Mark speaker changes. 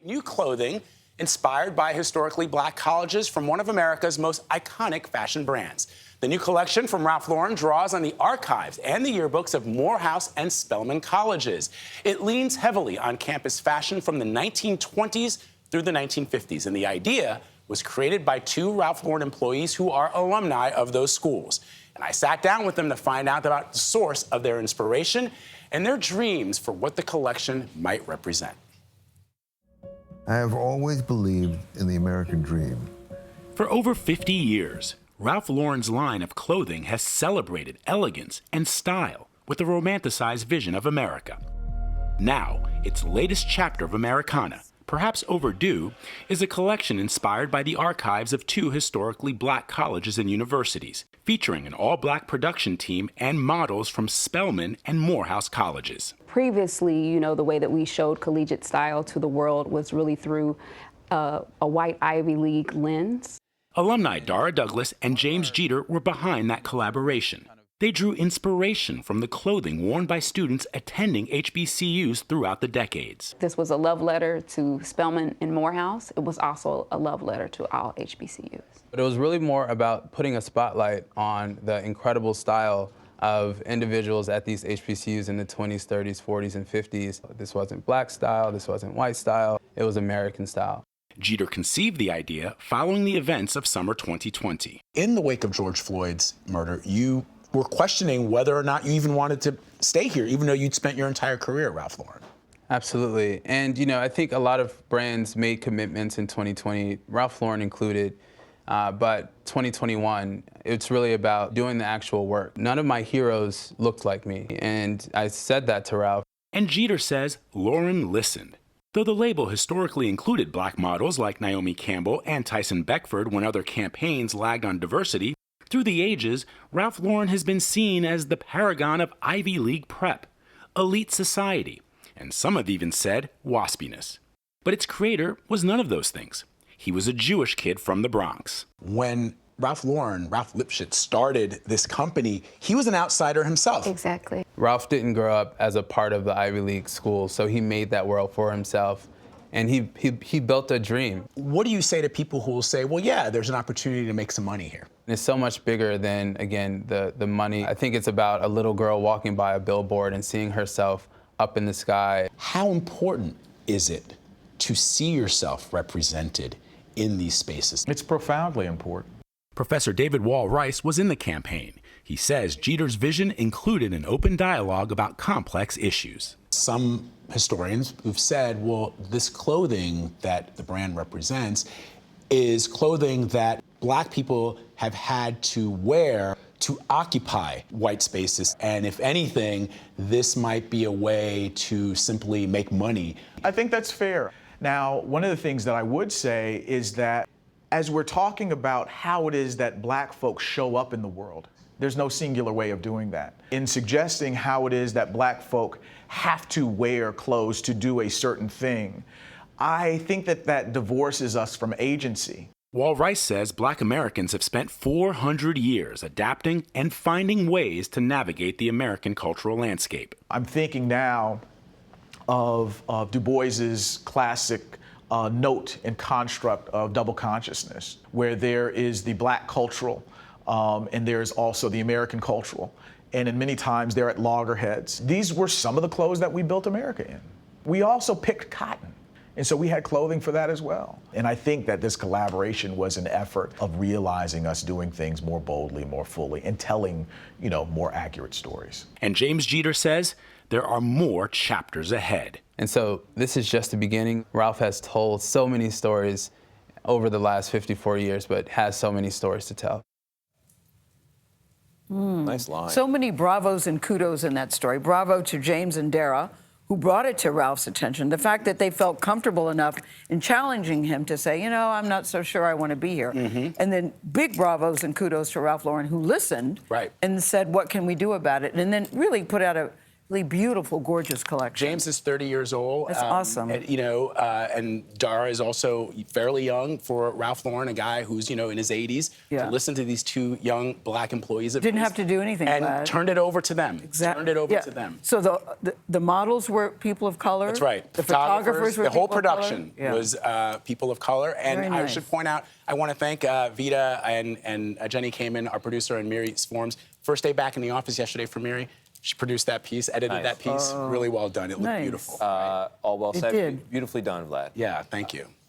Speaker 1: New clothing inspired by historically black colleges from one of America's most iconic fashion brands. The new collection from Ralph Lauren draws on the archives and the yearbooks of Morehouse and Spelman colleges. It leans heavily on campus fashion from the 1920s through the 1950s, and the idea was created by two Ralph Lauren employees who are alumni of those schools. And I sat down with them to find out about the source of their inspiration and their dreams for what the collection might represent.
Speaker 2: I have always believed in the American dream.
Speaker 1: For over 50 years, Ralph Lauren's line of clothing has celebrated elegance and style with a romanticized vision of America. Now, its latest chapter of Americana, perhaps overdue, is a collection inspired by the archives of two historically black colleges and universities, featuring an all-black production team and models from Spelman and Morehouse colleges.
Speaker 3: Previously, you know, the way that we showed collegiate style to the world was really through a white Ivy League lens.
Speaker 1: Alumni Dara Douglas and James Jeter were behind that collaboration. They drew inspiration from the clothing worn by students attending HBCUs throughout the decades.
Speaker 3: This was a love letter to Spelman and Morehouse. It was also a love letter to all HBCUs.
Speaker 4: But it was really more about putting a spotlight on the incredible style of individuals at these HBCUs in the 20s, 30s, 40s, and 50s. This wasn't black style, this wasn't white style, it was American style.
Speaker 1: Jeter conceived the idea following the events of summer 2020.
Speaker 5: In the wake of George Floyd's murder, you were questioning whether or not you even wanted to stay here, even though you'd spent your entire career at Ralph Lauren.
Speaker 4: Absolutely. And, you know, I think a lot of brands made commitments in 2020, Ralph Lauren included. But 2021, it's really about doing the actual work. None of my heroes looked like me, and I said that to Ralph.
Speaker 1: And Jeter says Lauren listened. Though the label historically included black models like Naomi Campbell and Tyson Beckford when other campaigns lagged on diversity, through the ages, Ralph Lauren has been seen as the paragon of Ivy League prep, elite society, and some have even said waspiness. But its creator was none of those things. He was a Jewish kid from the Bronx.
Speaker 5: When Ralph Lipschitz started this company, he was an outsider himself.
Speaker 3: Exactly.
Speaker 4: Ralph didn't grow up as a part of the Ivy League school, so he made that world for himself. And he built a dream.
Speaker 5: What do you say to people who will say, well, yeah, there's an opportunity to make some money here?
Speaker 4: It's so much bigger than, again, the money. I think it's about a little girl walking by a billboard and seeing herself up in the sky.
Speaker 5: How important is it to see yourself represented in these spaces?
Speaker 6: It's profoundly important.
Speaker 1: Professor David Wall Rice was in the campaign. He says Jeter's vision included an open dialogue about complex issues.
Speaker 5: Some historians who've said, well, this clothing that the brand represents is clothing that black people have had to wear to occupy white spaces. And if anything, this might be a way to simply make money.
Speaker 6: I think that's fair. Now, one of the things that I would say is that as we're talking about how it is that black folks show up in the world, there's no singular way of doing that. In suggesting how it is that black folk have to wear clothes to do a certain thing, I think that divorces us from agency.
Speaker 1: Wall Rice says black Americans have spent 400 years adapting and finding ways to navigate the American cultural landscape.
Speaker 6: I'm thinking now of Du Bois's classic note and construct of double consciousness, where there is the black cultural and there's also the American cultural. And in many times they're at loggerheads. These were some of the clothes that we built America in. We also picked cotton. And so we had clothing for that as well. And I think that this collaboration was an effort of realizing us doing things more boldly, more fully, and telling, more accurate stories.
Speaker 1: And James Jeter says there are more chapters ahead.
Speaker 4: And so this is just the beginning. Ralph has told so many stories over the last 54 years, but has so many stories to tell.
Speaker 7: Nice line.
Speaker 8: So many bravos and kudos in that story. Bravo to James and Dara, who brought it to Ralph's attention. The fact that they felt comfortable enough in challenging him to say, I'm not so sure I want to be here. Mm-hmm. And then big bravos and kudos to Ralph Lauren, who listened and said, what can we do about it? And then really put out a Really beautiful, gorgeous collection.
Speaker 1: James is 30 years old.
Speaker 8: That's awesome.
Speaker 1: And, and Dara is also fairly young for Ralph Lauren, a guy who's, in his 80s.
Speaker 8: Yeah.
Speaker 1: To listen to these two young black employees of
Speaker 8: Didn't
Speaker 1: his
Speaker 8: have to do anything,
Speaker 1: and
Speaker 8: Vlad.
Speaker 1: turned it over to them.
Speaker 8: Exactly.
Speaker 1: Turned it over to them.
Speaker 8: So the models were people of color?
Speaker 1: That's right.
Speaker 8: The photographers were
Speaker 1: the whole
Speaker 8: people of color?
Speaker 1: production
Speaker 8: Yeah.
Speaker 1: was people of color. And
Speaker 8: Very
Speaker 1: I
Speaker 8: nice.
Speaker 1: should point out, I want to thank Vita and Jenny Kamen, our producer, and Miri Sforms. First day back in the office yesterday for Miri. She produced that piece, edited that piece. Really well done. It looked
Speaker 8: Nice.
Speaker 1: beautiful.
Speaker 7: All well
Speaker 8: It
Speaker 7: said.
Speaker 8: did.
Speaker 7: Beautifully done, Vlad.
Speaker 1: Yeah, thank you.